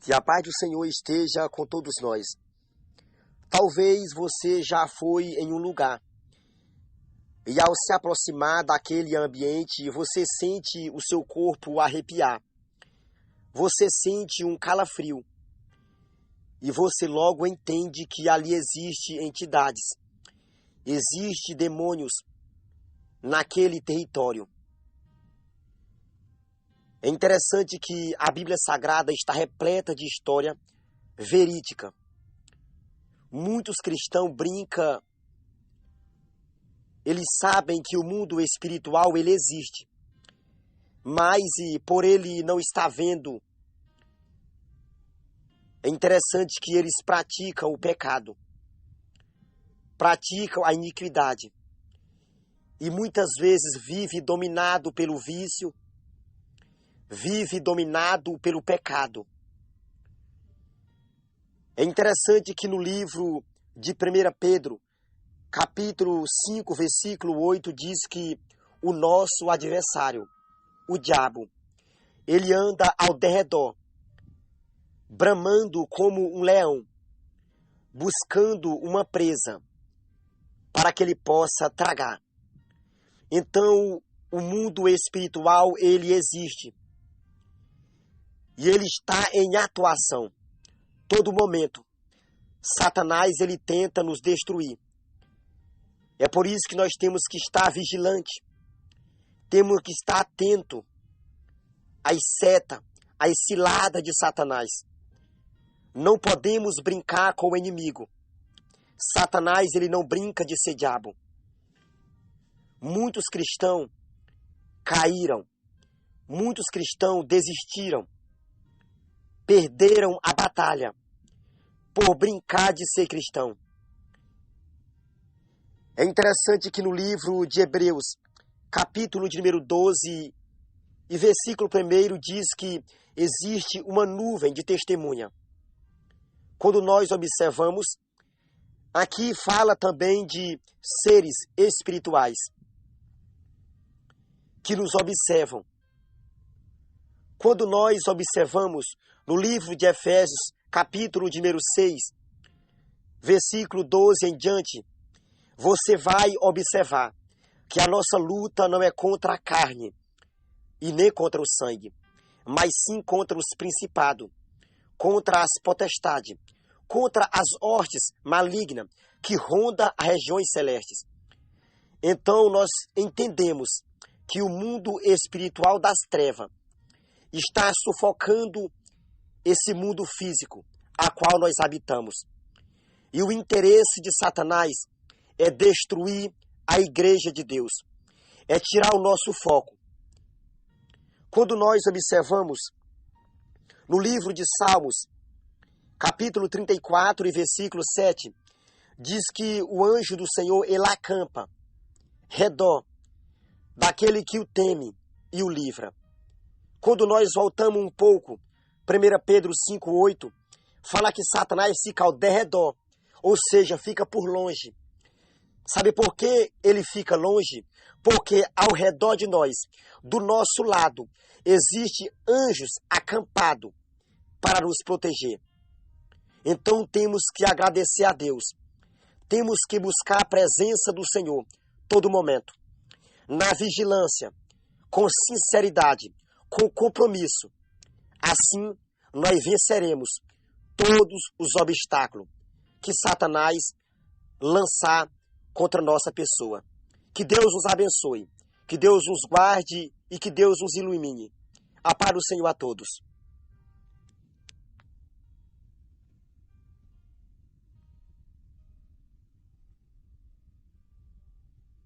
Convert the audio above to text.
Que a paz do Senhor esteja com todos nós. Talvez você já foi em um lugar e ao se aproximar daquele ambiente, você sente o seu corpo arrepiar. Você sente um calafrio e você logo entende que ali existe entidades, existe demônios naquele território. É interessante que a Bíblia Sagrada está repleta de história verídica. Muitos cristãos brincam, eles sabem que o mundo espiritual ele existe, mas por ele não estar vendo, é interessante que eles praticam o pecado, praticam a iniquidade e muitas vezes vive dominado pelo vício, vive dominado pelo pecado. É interessante que no livro de 1 Pedro, capítulo 5, versículo 8, diz que o nosso adversário, o diabo, ele anda ao derredor, bramando como um leão, buscando uma presa para que ele possa tragar. Então, o mundo espiritual, ele existe. E ele está em atuação. Todo momento. Satanás, ele tenta nos destruir. É por isso que nós temos que estar vigilante. Temos que estar atento às setas, às ciladas de Satanás. Não podemos brincar com o inimigo. Satanás, ele não brinca de ser diabo. Muitos cristãos caíram. Muitos cristãos desistiram. Perderam a batalha por brincar de ser cristão. É interessante que no livro de Hebreus, capítulo de número 12 e versículo 1 diz que existe uma nuvem de testemunha. Quando nós observamos, aqui fala também de seres espirituais que nos observam. Quando nós observamos no livro de Efésios, capítulo de número 6, versículo 12 em diante, você vai observar que a nossa luta não é contra a carne e nem contra o sangue, mas sim contra os principados, contra as potestades, contra as hostes malignas que rondam as regiões celestes. Então nós entendemos que o mundo espiritual das trevas está sufocando esse mundo físico a qual nós habitamos. E o interesse de Satanás é destruir a igreja de Deus, é tirar o nosso foco. Quando nós observamos no livro de Salmos, capítulo 34 e versículo 7, diz que o anjo do Senhor, ele acampa redor daquele que o teme e o livra. Quando nós voltamos um pouco, 1 Pedro 5,8, fala que Satanás fica ao derredor, ou seja, fica por longe. Sabe por que ele fica longe? Porque ao redor de nós, do nosso lado, existe anjos acampados para nos proteger. Então temos que agradecer a Deus. Temos que buscar a presença do Senhor todo momento. Na vigilância, com sinceridade, com compromisso. Assim, nós venceremos todos os obstáculos que Satanás lançar contra nossa pessoa. Que Deus nos abençoe, que Deus nos guarde e que Deus nos ilumine. A paz do Senhor a todos.